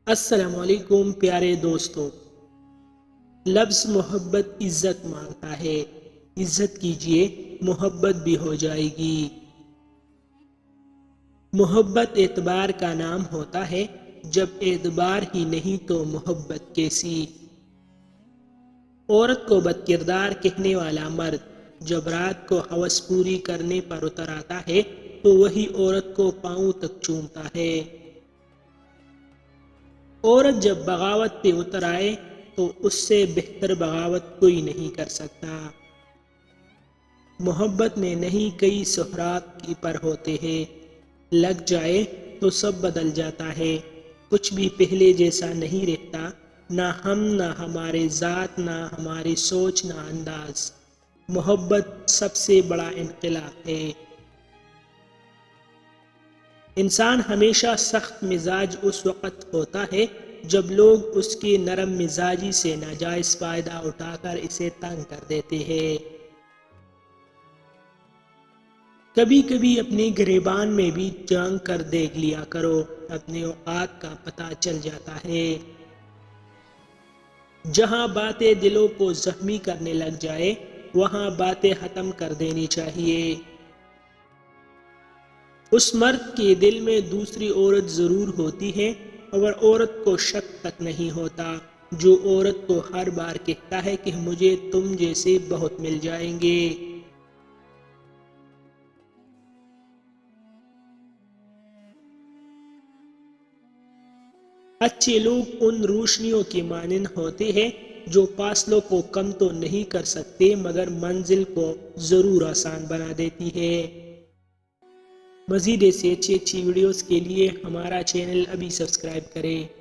السلام علیکم پیارے دوستو۔ لفظ محبت عزت مانگتا ہے، عزت کیجئے محبت بھی ہو جائے گی۔ محبت اعتبار کا نام ہوتا ہے، جب اعتبار ہی نہیں تو محبت کیسی۔ عورت کو بد کردار کہنے والا مرد جب رات کو ہوس پوری کرنے پر اتر آتا ہے تو وہی عورت کو پاؤں تک چومتا ہے۔ عورت جب بغاوت پہ اتر آئے تو اس سے بہتر بغاوت کوئی نہیں کر سکتا۔ محبت میں نہیں کئی سہرات کی پر ہوتے ہیں، لگ جائے تو سب بدل جاتا ہے، کچھ بھی پہلے جیسا نہیں رہتا، نہ ہم نہ ہمارے ذات نہ ہماری سوچ نہ انداز۔ محبت سب سے بڑا انقلاب ہے۔ انسان ہمیشہ سخت مزاج اس وقت ہوتا ہے جب لوگ اس کی نرم مزاجی سے ناجائز فائدہ اٹھا کر اسے تنگ کر دیتے ہیں۔ کبھی کبھی اپنے گریبان میں بھی جھانک کر دیکھ لیا کرو، اپنے اوقات کا پتہ چل جاتا ہے۔ جہاں باتیں دلوں کو زخمی کرنے لگ جائے وہاں باتیں ختم کر دینی چاہیے۔ اس مرد کے دل میں دوسری عورت ضرور ہوتی ہے، اور عورت کو شک تک نہیں ہوتا جو عورت کو ہر بار کہتا ہے کہ مجھے تم جیسے بہت مل جائیں گے۔ اچھے لوگ ان روشنیوں کی مانند ہوتے ہیں جو فاصلوں کو کم تو نہیں کر سکتے مگر منزل کو ضرور آسان بنا دیتی ہے۔ مزید ایسی اچھی ویڈیوز کے لیے ہمارا چینل ابھی سبسکرائب کریں۔